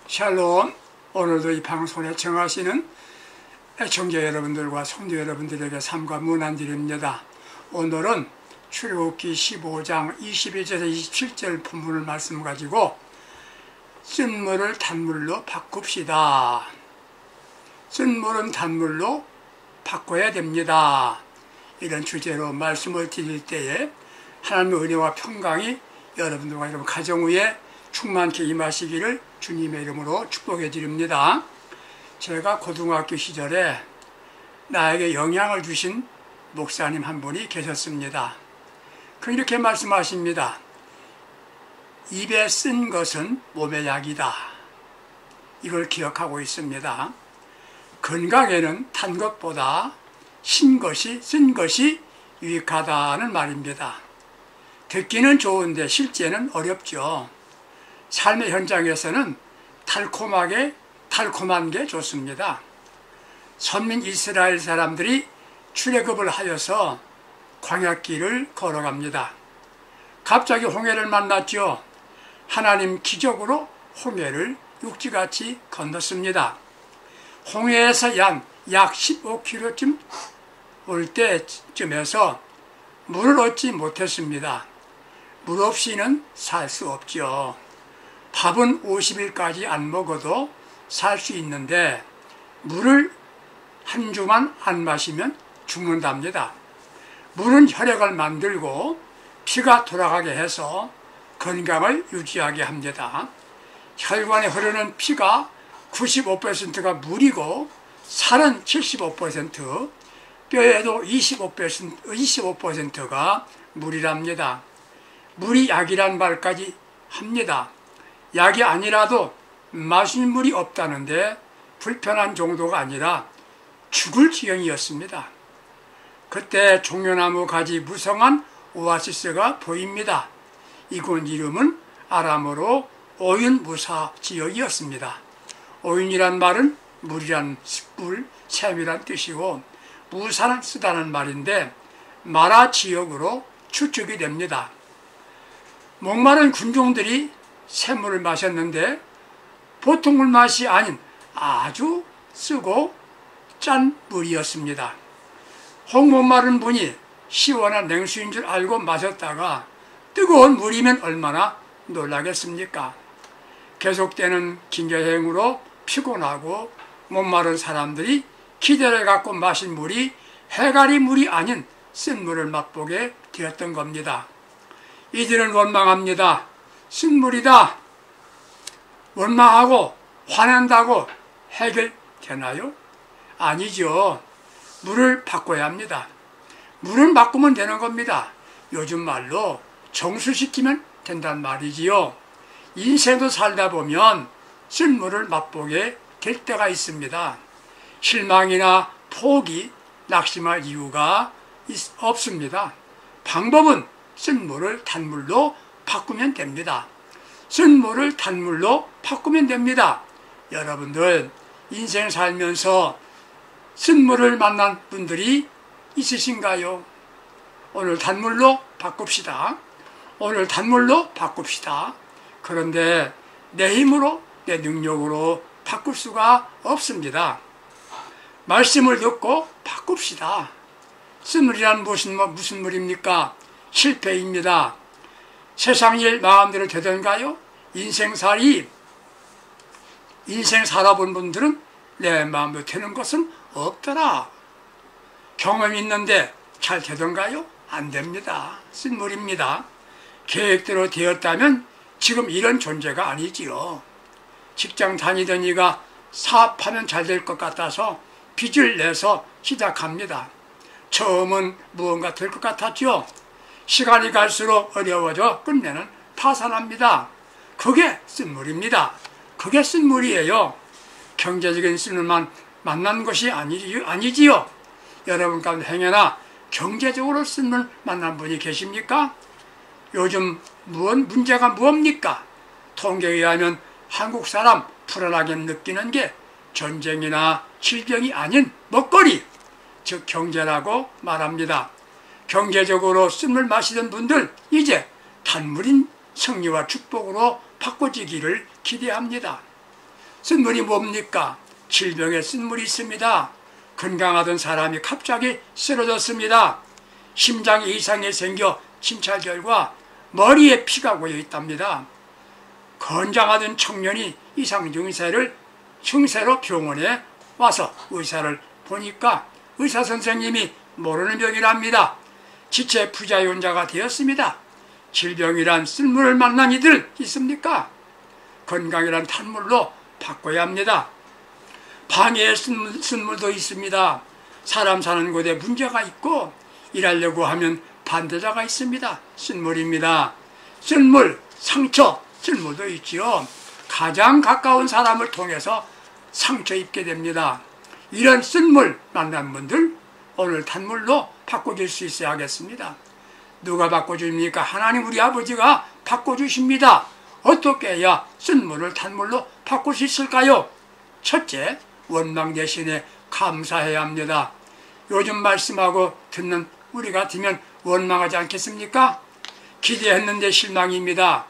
샬롬. 오늘도 이 방송에 청하시는 애청자 여러분들과 성도 여러분들에게 삼가 문안드립니다. 오늘은 출애굽기 15장 21절에서 27절 본문을 말씀 가지고 쓴물을 단물로 바꿉시다. 쓴물은 단물로 바꿔야 됩니다. 이런 주제로 말씀을 드릴 때에 하나님의 은혜와 평강이 여러분들과 여러분 가정 위에 충만케 임하시기를 주님의 이름으로 축복해 드립니다. 제가 고등학교 시절에 나에게 영향을 주신 목사님 한 분이 계셨습니다. 이렇게 말씀하십니다. 입에 쓴 것은 몸의 약이다. 이걸 기억하고 있습니다. 건강에는 단 것보다 쓴 것이 유익하다는 말입니다. 듣기는 좋은데 실제는 어렵죠. 삶의 현장에서는 달콤한 게 좋습니다. 선민 이스라엘 사람들이 출애굽을 하여서 광야길을 걸어갑니다. 갑자기 홍해를 만났죠. 하나님 기적으로 홍해를 육지같이 건넜습니다. 홍해에서 약 15km쯤 올 때쯤에서 물을 얻지 못했습니다. 물 없이는 살 수 없죠. 밥은 50일까지 안 먹어도 살 수 있는데 물을 한 주만 안 마시면 죽는답니다. 물은 혈액을 만들고 피가 돌아가게 해서 건강을 유지하게 합니다. 혈관에 흐르는 피가 95%가 물이고 살은 75%, 뼈에도 25%가 물이랍니다. 물이 약이란 말까지 합니다. 약이 아니라도 마실 물이 없다는데 불편한 정도가 아니라 죽을 지경이었습니다. 그때 종려나무 가지 무성한 오아시스가 보입니다. 이곳 이름은 아람어로 오윤무사 지역이었습니다. 오윤이란 말은 물이란 샘이란 뜻이고 무사는 쓰다는 말인데 마라 지역으로 추측이 됩니다. 목마른 군종들이 샘물을 마셨는데 보통 물 맛이 아닌 아주 쓰고 짠 물이었습니다. 혹 목마른 분이 시원한 냉수인 줄 알고 마셨다가 뜨거운 물이면 얼마나 놀라겠습니까? 계속되는 긴 여행으로 피곤하고 목마른 사람들이 기대를 갖고 마신 물이 해가리 물이 아닌 쓴물을 맛보게 되었던 겁니다. 이들은 원망합니다. 쓴물이다. 원망하고 화낸다고 해결되나요? 아니죠. 물을 바꿔야 합니다. 물은 바꾸면 되는 겁니다. 요즘 말로 정수시키면 된단 말이지요. 인생도 살다 보면 쓴물을 맛보게 될 때가 있습니다. 실망이나 포기, 낙심할 이유가 없습니다. 방법은 쓴물을 단물로 바꾸면 됩니다. 쓴물을 단물로 바꾸면 됩니다. 여러분들 인생 살면서 쓴물을 만난 분들이 있으신가요? 오늘 단물로 바꿉시다. 오늘 단물로 바꿉시다. 그런데 내 힘으로 내 능력으로 바꿀 수가 없습니다. 말씀을 듣고 바꿉시다. 쓴물이란 무슨 물입니까? 실패입니다. 세상 일 마음대로 되던가요? 인생 살아본 분들은 내 마음대로 되는 것은 없더라. 경험이 있는데 잘 되던가요? 안 됩니다. 쓴물입니다. 계획대로 되었다면 지금 이런 존재가 아니지요. 직장 다니던 이가 사업하면 잘 될 것 같아서 빚을 내서 시작합니다. 처음은 무언가 될 것 같았죠. 시간이 갈수록 어려워져 끝내는 파산합니다. 그게 쓴물입니다. 그게 쓴물이에요. 경제적인 쓴물만 만난 것이 아니지요. 여러분 가운데 행여나 경제적으로 쓴물 만난 분이 계십니까? 요즘 문제가 무엇입니까? 통계에 의하면 한국 사람 불안하게 느끼는 게 전쟁이나 질병이 아닌 먹거리, 즉 경제라고 말합니다. 경제적으로 쓴물 마시던 분들 이제 단물인 승리와 축복으로 바꿔지기를 기대합니다. 쓴물이 뭡니까? 질병에 쓴물이 있습니다. 건강하던 사람이 갑자기 쓰러졌습니다. 심장에 이상이 생겨 진찰 결과 머리에 피가 고여 있답니다. 건장하던 청년이 이상 증세로 병원에 와서 의사를 보니까 의사 선생님이 모르는 병이랍니다. 지체 부자연자가 되었습니다. 질병이란 쓴물을 만난 이들 있습니까? 건강이란 탄물로 바꿔야 합니다. 방해의 쓴물도 있습니다. 사람 사는 곳에 문제가 있고 일하려고 하면 반대자가 있습니다. 쓴물입니다. 쓴물, 상처, 쓴물도 있지요. 가장 가까운 사람을 통해서 상처 입게 됩니다. 이런 쓴물 만난 분들 오늘 탄물로 바꿔줄 수 있어야 하겠습니다. 누가 바꿔줍니까? 하나님 우리 아버지가 바꿔주십니다. 어떻게 해야 쓴물을 탄물로 바꿀 수 있을까요? 첫째, 원망 대신에 감사해야 합니다. 요즘 말씀하고 듣는 우리 같으면 원망하지 않겠습니까? 기대했는데 실망입니다.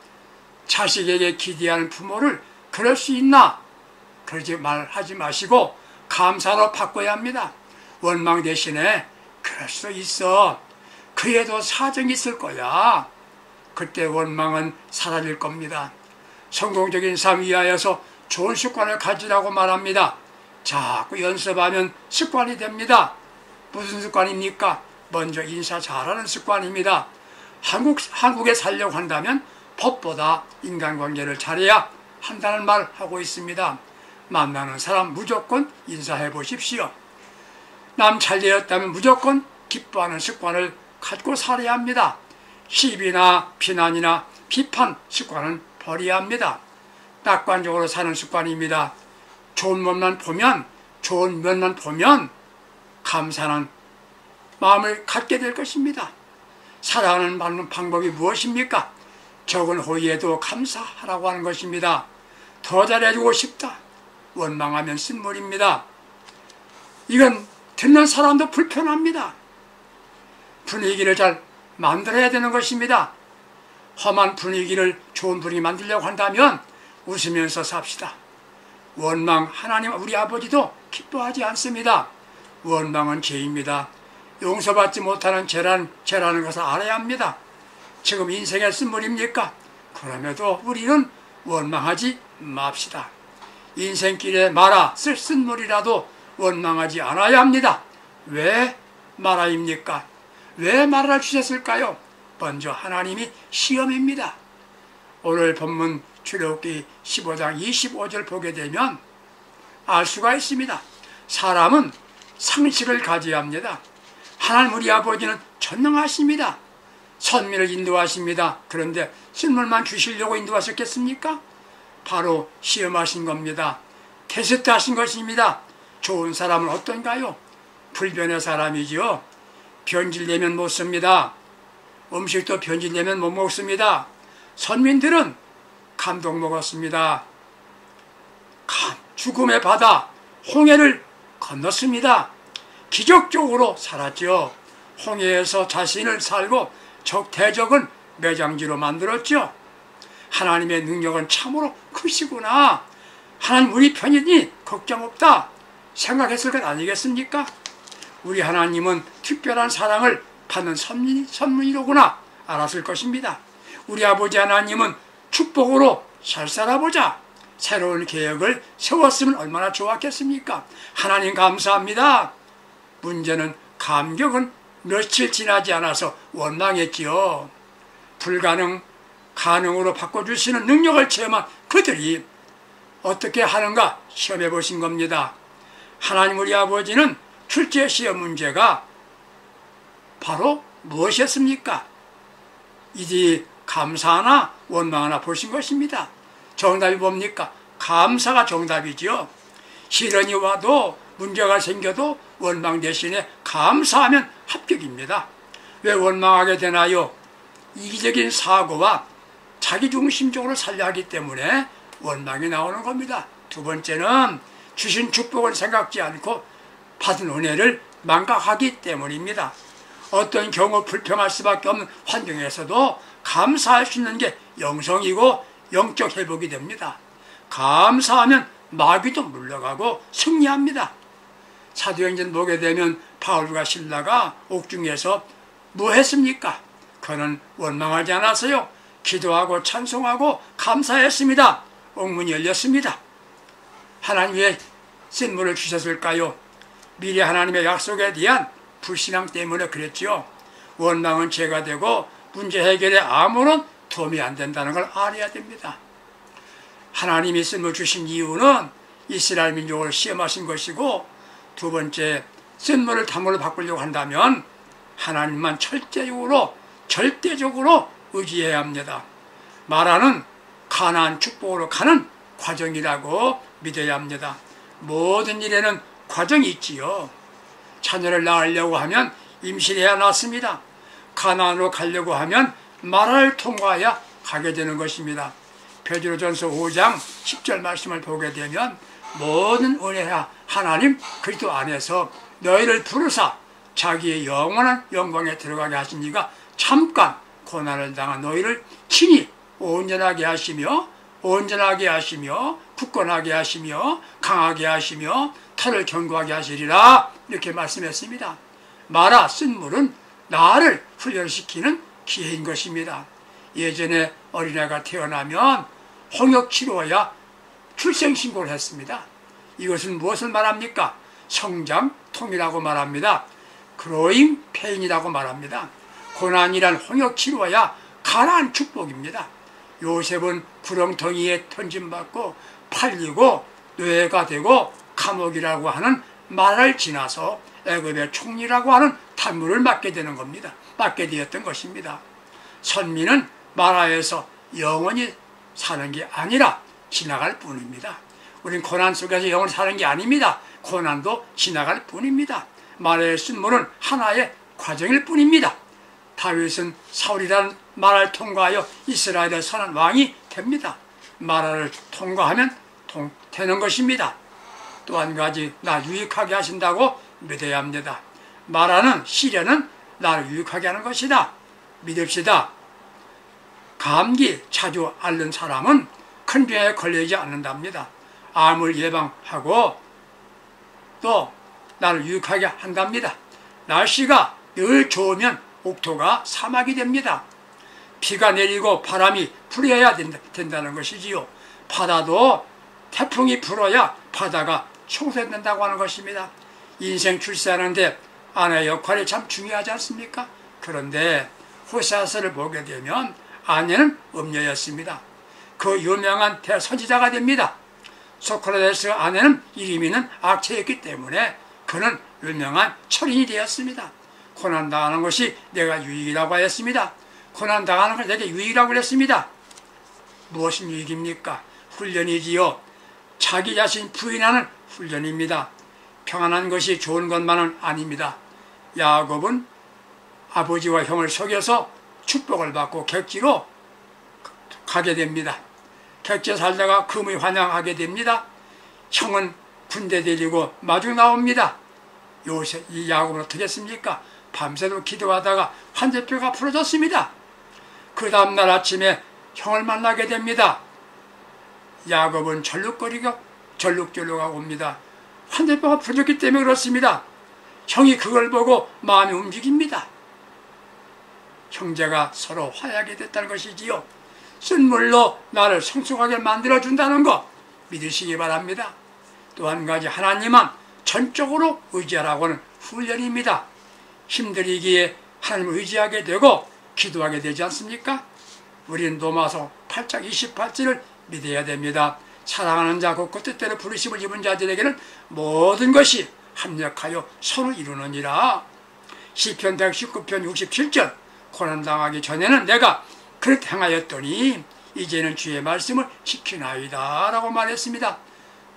자식에게 기대하는 부모를 그럴 수 있나? 그러지 말하지 마시고 감사로 바꿔야 합니다. 원망 대신에 그럴 수 있어. 그에도 사정이 있을 거야. 그때 원망은 사라질 겁니다. 성공적인 삶 위하여서 좋은 습관을 가지라고 말합니다. 자꾸 연습하면 습관이 됩니다. 무슨 습관입니까? 먼저 인사 잘하는 습관입니다. 한국에 살려고 한다면 법보다 인간관계를 잘해야 한다는 말 하고 있습니다. 만나는 사람 무조건 인사해 보십시오. 남 잘되었다면 무조건 기뻐하는 습관을 갖고 살아야 합니다. 시비나 비난이나 비판 습관은 버려야 합니다. 낙관적으로 사는 습관입니다. 좋은 면만 보면 감사하는 마음을 갖게 될 것입니다. 살아가는 방법이 무엇입니까? 적은 호의에도 감사하라고 하는 것입니다. 더 잘해주고 싶다. 원망하면 쓴물입니다. 이건 듣는 사람도 불편합니다. 분위기를 잘 만들어야 되는 것입니다. 험한 분위기를 좋은 분위기 만들려고 한다면 웃으면서 삽시다. 원망 하나님 우리 아버지도 기뻐하지 않습니다. 원망은 죄입니다. 용서받지 못하는 죄라는 것을 알아야 합니다. 지금 인생의 쓴물입니까? 그럼에도 우리는 원망하지 맙시다. 인생길에 말아 쓸 쓴물이라도 원망하지 않아야 합니다. 왜 말아입니까? 왜 말을 주셨을까요? 먼저 하나님이 시험입니다. 오늘 본문 출애굽기 15장 25절 보게 되면 알 수가 있습니다. 사람은 상식을 가져야 합니다. 하나님 우리 아버지는 전능하십니다. 선민을 인도하십니다. 그런데 쓴물만 주시려고 인도하셨겠습니까? 바로 시험하신 겁니다. 테스트 하신 것입니다. 좋은 사람은 어떤가요? 불변의 사람이지요. 변질되면 못 씁니다. 음식도 변질되면 못 먹습니다. 선민들은 감동 먹었습니다. 죽음의 바다 홍해를 건넜습니다. 기적적으로 살았죠. 홍해에서 자신을 살고 대적은 매장지로 만들었죠. 하나님의 능력은 참으로 크시구나. 하나님 우리 편이니 걱정 없다 생각했을 것 아니겠습니까? 우리 하나님은 특별한 사랑을 받는 선민이로구나 알았을 것입니다. 우리 아버지 하나님은 축복으로 잘 살아보자 새로운 계획을 세웠으면 얼마나 좋았겠습니까? 하나님 감사합니다. 문제는 감격은 며칠 지나지 않아서 원망했지요. 가능으로 바꿔주시는 능력을 체험한 그들이 어떻게 하는가 시험해 보신 겁니다. 하나님 우리 아버지는 출제 시험 문제가 바로 무엇이었습니까? 이제 감사하나 원망하나 보신 것입니다. 정답이 뭡니까? 감사가 정답이지요. 시련이 와도 문제가 생겨도 원망 대신에 감사하면 합격입니다. 왜 원망하게 되나요? 이기적인 사고와 자기중심적으로 살려 하기 때문에 원망이 나오는 겁니다. 두 번째는 주신 축복을 생각지 않고 받은 은혜를 망각하기 때문입니다. 어떤 경우 불평할 수밖에 없는 환경에서도 감사할 수 있는 게 영성이고 영적 회복이 됩니다. 감사하면 마귀도 물러가고 승리합니다. 사도행전 보게 되면 바울과 신라가 옥중에서 뭐 했습니까? 그는 원망하지 않았어요. 기도하고 찬송하고 감사했습니다. 옥문이 열렸습니다. 하나님 왜 쓴물을 주셨을까요? 미래 하나님의 약속에 대한 불신앙 때문에 그랬죠. 원망은 죄가 되고 문제 해결에 아무런 도움이 안 된다는 걸 알아야 됩니다. 하나님이 쓴물 주신 이유는 이스라엘 민족을 시험하신 것이고, 두 번째, 쓴물을 담으로 바꾸려고 한다면 하나님만 절대적으로 의지해야 합니다. 마라는 가나안 축복으로 가는 과정이라고 믿어야 합니다. 모든 일에는 과정이 있지요. 자녀를 낳으려고 하면 임신해야 낳습니다. 가나안으로 가려고 하면 마라를 통과해야 가게 되는 것입니다. 베드로전서 5장 10절 말씀을 보게 되면 모든 은혜야 하나님 그리스도 안에서 너희를 부르사 자기의 영원한 영광에 들어가게 하신 이가 잠깐 고난을 당한 너희를 친히 온전하게 하시며 굳건하게 하시며 강하게 하시며 터를 견고하게 하시리라, 이렇게 말씀했습니다. 마라 쓴물은 나를 훈련시키는 기회인 것입니다. 예전에 어린애가 태어나면 홍역 치료야 출생신고를 했습니다. 이것은 무엇을 말합니까? 성장통이라고 말합니다. 그로잉 페인이라고 말합니다. 고난이란 홍역 치료야 가나안 축복입니다. 요셉은 구렁텅이에 던짐받고 팔리고 노예가 되고 감옥이라고 하는 말을 지나서 애굽의 총리라고 하는 단무를 맡게 되는 겁니다. 맡게 되었던 것입니다. 선민은 마라에서 영원히 사는 게 아니라 지나갈 뿐입니다. 우린 고난 속에서 영원히 사는 게 아닙니다. 고난도 지나갈 뿐입니다. 마라의 쓴물은 하나의 과정일 뿐입니다. 다윗은 사울이라는 마라를 통과하여 이스라엘의 선한 왕이 됩니다. 마라를 통과하면 되는 것입니다. 또 한 가지, 나 유익하게 하신다고 믿어야 합니다. 마라는, 시련은 나를 유익하게 하는 것이다. 믿읍시다. 감기 자주 앓는 사람은 큰 병에 걸리지 않는답니다. 암을 예방하고 또 나를 유익하게 한답니다. 날씨가 늘 좋으면 옥토가 사막이 됩니다. 비가 내리고 바람이 불어야 된다는 것이지요. 바다도 태풍이 불어야 바다가 청소된다고 하는 것입니다. 인생 출세하는데 아내의 역할이 참 중요하지 않습니까? 그런데 호세아서를 보게 되면 아내는 음녀였습니다. 그 유명한 대선지자가 됩니다. 소크라테스 아내는 이름 있는 악체였기 때문에 그는 유명한 철인이 되었습니다. 고난당하는 것이 내가 유익이라고 하였습니다. 고난당하는 것이 내게 유익이라고 그랬습니다. 무엇이 유익입니까? 훈련이지요. 자기 자신 부인하는 훈련입니다. 평안한 것이 좋은 것만은 아닙니다. 야곱은 아버지와 형을 속여서 축복을 받고 객지로 가게 됩니다. 객지에 살다가 금이 환영하게 됩니다. 형은 군대 데리고 마중 나옵니다. 이 야곱은 어떻게 했습니까? 밤새도 기도하다가 환절뼈가 부러졌습니다. 그 다음날 아침에 형을 만나게 됩니다. 야곱은 절룩절룩하고 옵니다. 환절뼈가 부러졌기 때문에 그렇습니다. 형이 그걸 보고 마음이 움직입니다. 형제가 서로 화해하게 됐다는 것이지요. 쓴물로 나를 성숙하게 만들어준다는 것 믿으시기 바랍니다. 또 한 가지, 하나님만 전적으로 의지하라고 하는 훈련입니다. 힘들이기에 하나님을 의지하게 되고 기도하게 되지 않습니까? 우리는 로마서 8장 28절을 믿어야 됩니다. 사랑하는 자 곧 그 뜻대로 부르심을 입은 자들에게는 모든 것이 합력하여 선을 이루느니라. 시편 119편 67절, 고난당하기 전에는 내가 그렇게 행하였더니 이제는 주의 말씀을 지키나이다 라고 말했습니다.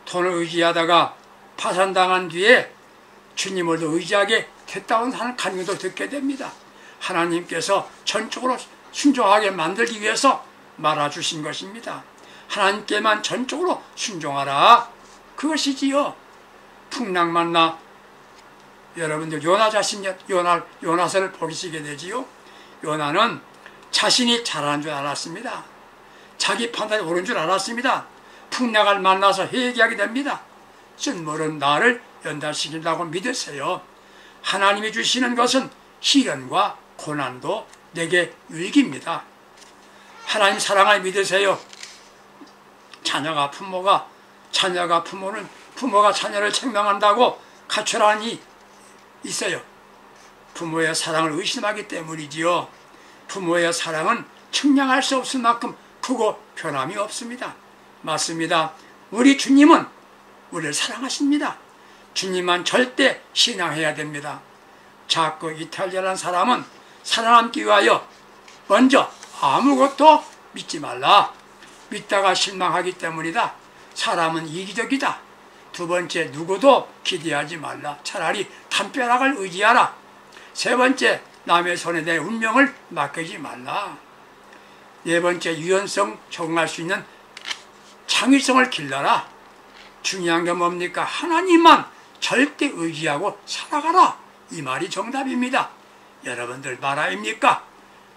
돈을 의지하다가 파산당한 뒤에 주님을 더 의지하게 됐다고 하는 간증도 듣게 됩니다. 하나님께서 전적으로 순종하게 만들기 위해서 말아주신 것입니다. 하나님께만 전적으로 순종하라, 그것이지요. 풍랑 만나 여러분들 요나서를 보시게 되지요. 요나는 자신이 잘하는 줄 알았습니다. 자기 판단이 옳은 줄 알았습니다. 풍랑을 만나서 회개하게 됩니다. 쓴물은 나를 연단시킨다고 믿으세요. 하나님이 주시는 것은 시련과 고난도 내게 유익입니다. 하나님 사랑을 믿으세요. 자녀가 부모가 자녀를 책망한다고 가출하니 있어요. 부모의 사랑을 의심하기 때문이지요. 부모의 사랑은 측량할 수 없을 만큼 크고 변함이 없습니다. 맞습니다. 우리 주님은 우리를 사랑하십니다. 주님만 절대 신앙해야 됩니다. 자꾸 이탈리아라는 사람은 살아남기 위하여 먼저 아무것도 믿지 말라. 믿다가 실망하기 때문이다. 사람은 이기적이다. 두 번째, 누구도 기대하지 말라. 차라리 담벼락을 의지하라. 세 번째, 남의 손에 내 운명을 맡기지 말라. 네 번째, 유연성 적응할 수 있는 창의성을 길러라. 중요한 게 뭡니까? 하나님만 절대 의지하고 살아가라. 이 말이 정답입니다. 여러분들 말 아닙니까?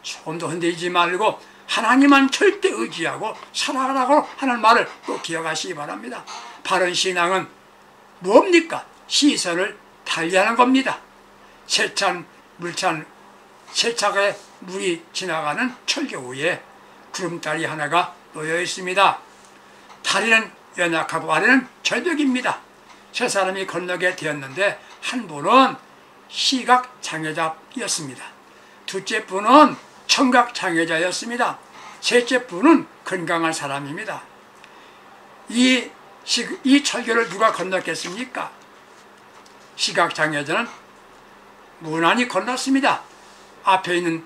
조금도 흔들리지 말고 하나님만 절대 의지하고 살아가라고 하는 말을 꼭 기억하시기 바랍니다. 바른 신앙은 뭡니까? 시선을 달리하는 겁니다. 세차게 물이 지나가는 철교 위에 구름다리 하나가 놓여 있습니다. 다리는 연약하고 아래는 절벽입니다. 세 사람이 건너게 되었는데 한 분은 시각장애자였습니다. 둘째 분은 청각장애자였습니다. 셋째 분은 건강한 사람입니다. 이 철교를 누가 건넜겠습니까? 시각장애자는 무난히 건넜습니다. 앞에 있는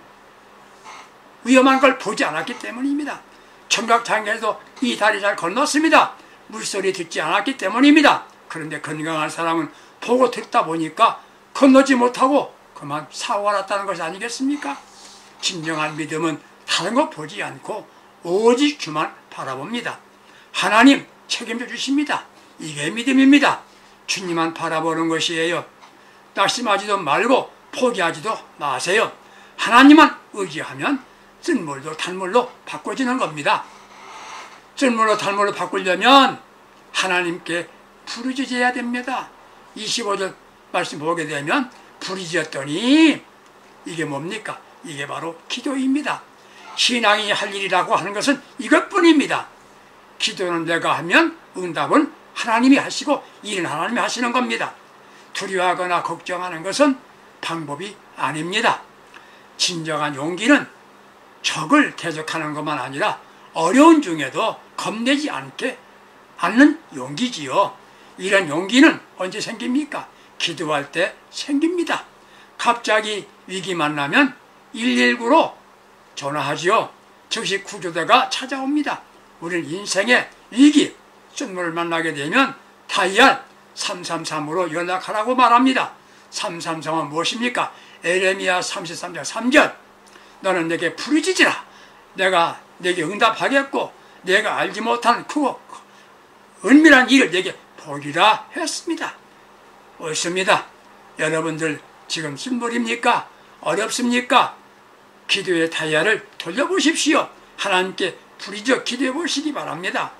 위험한 걸 보지 않았기 때문입니다. 청각장애도 이 다리 잘 건넜습니다. 물소리 듣지 않았기 때문입니다. 그런데 건강한 사람은 보고 듣다 보니까 건너지 못하고 그만 사고가 났다는 것이 아니겠습니까? 진정한 믿음은 다른 거 보지 않고 오직 주만 바라봅니다. 하나님 책임져 주십니다. 이게 믿음입니다. 주님만 바라보는 것이에요. 낙심하지도 말고 포기하지도 마세요. 하나님만 의지하면 쓴물도 단물로 바꿔지는 겁니다. 쓴물로 단물로 바꾸려면 하나님께 부르짖어야 됩니다. 25절 말씀 보게 되면 부르짖었더니 이게 뭡니까? 이게 바로 기도입니다. 신앙이 할 일이라고 하는 것은 이것뿐입니다. 기도는 내가 하면 응답은 하나님이 하시고 일은 하나님이 하시는 겁니다. 두려워하거나 걱정하는 것은 방법이 아닙니다. 진정한 용기는 적을 대적하는 것만 아니라 어려운 중에도 겁내지 않는 용기지요. 이런 용기는 언제 생깁니까? 기도할 때 생깁니다. 갑자기 위기 만나면 119로 전화하지요. 즉시 구조대가 찾아옵니다. 우리는 인생의 위기, 쓴물을 만나게 되면 다이얼 333으로 연락하라고 말합니다. 333은 무엇입니까? 에레미야 33장 3절. 너는 내게 부르짖으라. 내가 내게 응답하겠고 내가 알지 못한 크고 은밀한 일을 내게 보리라 했습니다. 옳습니다. 여러분들 지금 쓴물입니까? 어렵습니까? 기도의 다이얼을 돌려보십시오. 하나님께 부르짖어 기도해 보시기 바랍니다.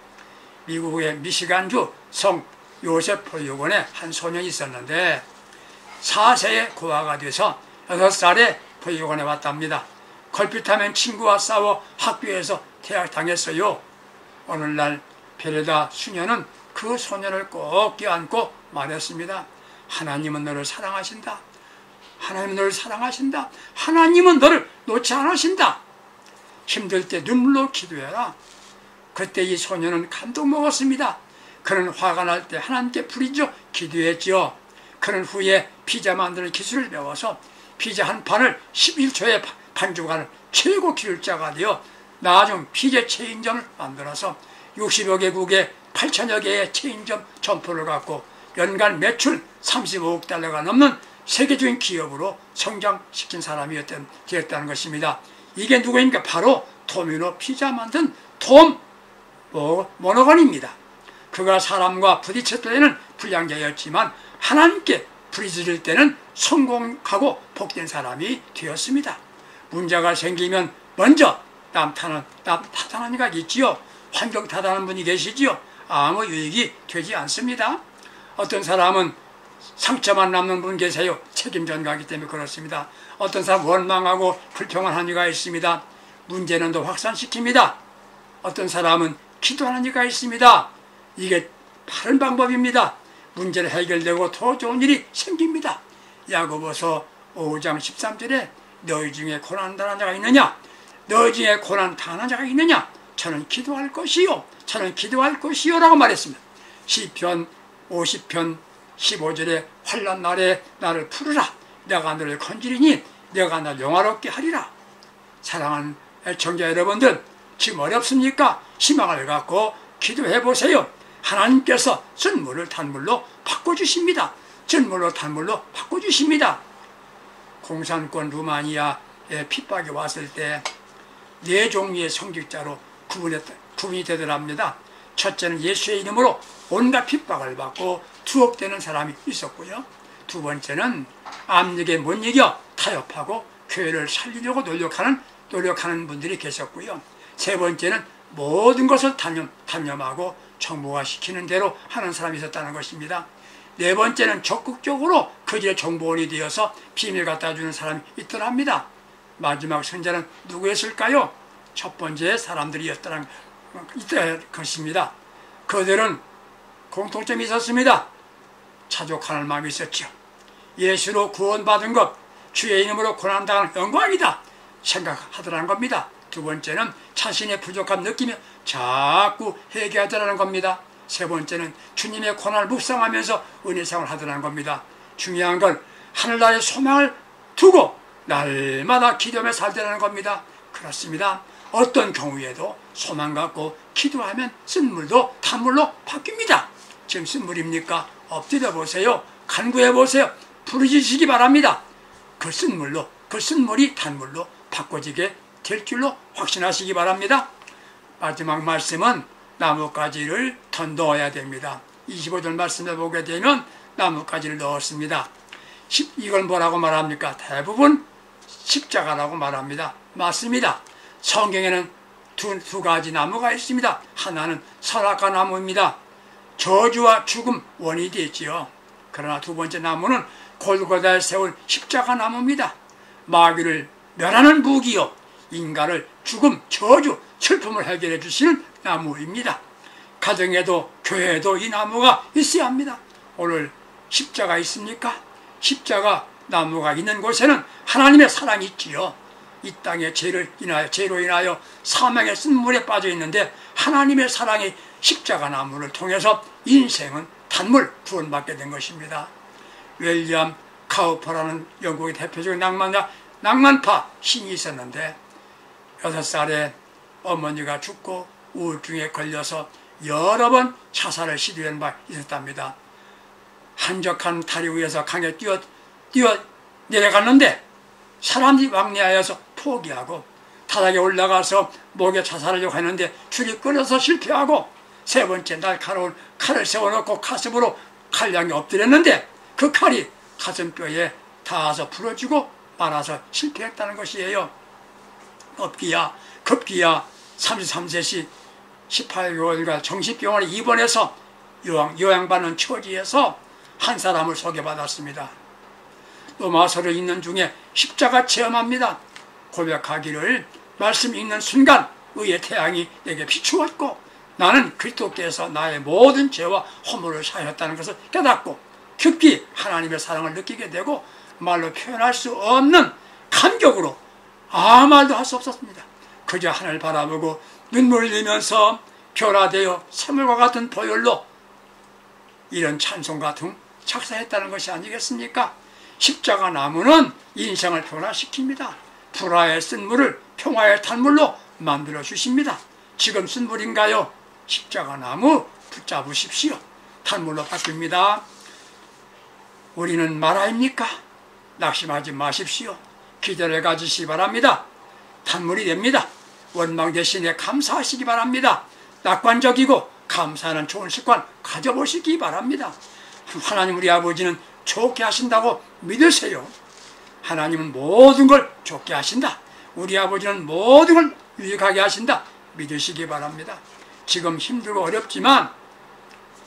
미국의 미시간주 성 요셉 보육원에 한 소년이 있었는데 4세의 고아가 돼서 6살에 보육원에 왔답니다. 걸핏하면 친구와 싸워 학교에서 퇴학당했어요. 오늘날 베레다 수녀는 그 소년을 꼭 껴안고 말했습니다. 하나님은 너를 사랑하신다. 하나님은 너를 사랑하신다. 하나님은 너를 놓지 않으신다. 힘들 때 눈물로 기도해라. 그때 이 소년은 감동 먹었습니다. 그는 화가 날 때 하나님께 부르짖어 기도했지요. 그는 후에 피자 만드는 기술을 배워서 피자 한 판을 11초에 반죽하는 최고 기술자가 되어 나중 피자 체인점을 만들어서 60여 개국에 8천여 개의 체인점 점포를 갖고 연간 매출 35억 달러가 넘는 세계적인 기업으로 성장시킨 사람이 되었다는 것입니다. 이게 누구입니까? 바로 도미노 피자 만든 톰 모너건입니다. 그가 사람과 부딪혔을 때는 불량자였지만 하나님께 부딪힐 때는 성공하고 복된 사람이 되었습니다. 문제가 생기면 먼저 남 탓하는 이가 있지요. 환경 탓하는 분이 계시지요. 아무 유익이 되지 않습니다. 어떤 사람은 상처만 남는 분 계세요. 책임 전가하기 때문에 그렇습니다. 어떤 사람 원망하고 불평한 이가 있습니다. 문제는 더 확산시킵니다. 어떤 사람은 기도하는 이가 있습니다. 이게 바른 방법입니다. 문제는 해결되고 더 좋은 일이 생깁니다. 야고보서 5장 13절에 너희 중에 고난당한 자가 있느냐? 너희 중에 고난당한 자가 있느냐? 저는 기도할 것이요. 저는 기도할 것이요 라고 말했습니다. 시편 50편 15절에 환난 날에 나를 부르라. 내가 너를 건지리니 내가 날 영화롭게 하리라. 사랑하는 애청자 여러분들, 지금 어렵습니까? 희망을 갖고 기도해 보세요. 하나님께서 쓴물을 단물로 바꿔주십니다. 쓴물로 단물로 바꿔주십니다. 공산권 루마니아에 핍박이 왔을 때 4종류의 성직자로 구분이 되더랍니다. 첫째는 예수의 이름으로 온갖 핍박을 받고 투옥되는 사람이 있었고요. 두 번째는 압력에 못 이겨 타협하고 교회를 살리려고 노력하는 분들이 계셨고요. 세 번째는 모든 것을 단념하고 정부가 시키는 대로 하는 사람이 있었다는 것입니다. 네 번째는 적극적으로 거짓의 정보원이 되어서 비밀 갖다 주는 사람이 있더랍니다. 마지막 선자는 누구였을까요? 첫 번째 사람들이었다는 것입니다. 그들은 공통점이 있었습니다. 자족하는 마음이 있었죠. 예수로 구원받은 것, 주의 이름으로 고난당하는 영광이다 생각하더라는 겁니다. 두 번째는 자신의 부족함 느끼며 자꾸 회개하더라는 겁니다. 세 번째는 주님의 고난을 묵상하면서 은혜상을 하더라는 겁니다. 중요한 건 하늘나라의 소망을 두고 날마다 기도하며 살더라는 겁니다. 그렇습니다. 어떤 경우에도 소망 갖고 기도하면 쓴물도 단물로 바뀝니다. 지금 쓴물입니까? 엎드려 보세요. 간구해 보세요. 부르짖으시기 바랍니다. 그 쓴물이 단물로 바꿔지게 될 줄로 확신하시기 바랍니다. 마지막 말씀은 나뭇가지를 더 넣어야 됩니다. 25절 말씀을 보게 되면 나뭇가지를 넣었습니다. 이걸 뭐라고 말합니까? 대부분 십자가라고 말합니다. 맞습니다. 성경에는 두 가지 나무가 있습니다. 하나는 선악과 나무입니다. 저주와 죽음 원이 되지요. 그러나 두 번째 나무는 골고다에 세운 십자가 나무입니다. 마귀를 멸하는 무기요, 인간을 죽음, 저주, 슬픔을 해결해 주시는 나무입니다. 가정에도 교회에도 이 나무가 있어야 합니다. 오늘 십자가 있습니까? 십자가 나무가 있는 곳에는 하나님의 사랑이 있지요. 이 땅의 죄로 인하여 사망의 쓴물에 빠져 있는데 하나님의 사랑이 십자가 나무를 통해서 인생은 단물 구원받게 된 것입니다. 윌리엄 카우퍼라는 영국의 대표적인 낭만파 신이 있었는데 6살에 어머니가 죽고 우울증에 걸려서 여러 번 자살을 시도한 바 있었답니다. 한적한 다리 위에서 강에 뛰어 내려갔는데 사람들이 왕래하여서 포기하고 타락에 올라가서 목에 자살하려고 했는데 줄이 끊어서 실패하고 세 번째 날카로운 칼을 세워놓고 가슴으로 칼량이 엎드렸는데 그 칼이 가슴뼈에 닿아서 부러지고 말아서 실패했다는 것이에요. 급기야 33세시 18개월간 정신병원에 입원해서 요양받는 처지에서 한 사람을 소개받았습니다. 로마서를 읽는 중에 십자가 체험합니다. 고백하기를 말씀 읽는 순간 의의 태양이 내게 비추었고 나는 그리스도께서 나의 모든 죄와 허물을 사하셨다는 것을 깨닫고 깊이 하나님의 사랑을 느끼게 되고 말로 표현할 수 없는 감격으로 아무 말도 할 수 없었습니다. 그저 하늘 바라보고 눈물 흘리면서 결화되어 샘물과 같은 보혈로 이런 찬송 같은 작사했다는 것이 아니겠습니까? 십자가 나무는 인생을 변화시킵니다. 불화의 쓴물을 평화의 단물로 만들어 주십니다. 지금 쓴물인가요? 십자가 나무 붙잡으십시오. 단물로 바뀝니다. 우리는 말아입니까? 낙심하지 마십시오. 기대를 가지시기 바랍니다. 단물이 됩니다. 원망 대신에 감사하시기 바랍니다. 낙관적이고 감사하는 좋은 습관 가져보시기 바랍니다. 하나님 우리 아버지는 좋게 하신다고 믿으세요. 하나님은 모든 걸 좋게 하신다. 우리 아버지는 모든 걸 유익하게 하신다. 믿으시기 바랍니다. 지금 힘들고 어렵지만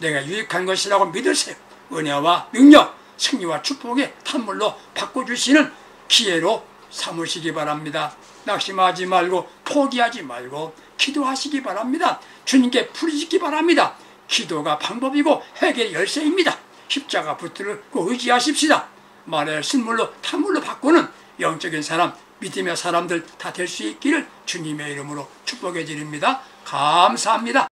내가 유익한 것이라고 믿으세요. 은혜와 능력, 승리와 축복의 탄물로 바꿔주시는 기회로 삼으시기 바랍니다. 낙심하지 말고 포기하지 말고 기도하시기 바랍니다. 주님께 부르시기 바랍니다. 기도가 방법이고 해결의 열쇠입니다. 십자가 붙들고 의지하십시다. 말의 쓴물로 탄물로 바꾸는 영적인 사람, 믿음의 사람들 다 될 수 있기를 주님의 이름으로 축복해 드립니다. 감사합니다.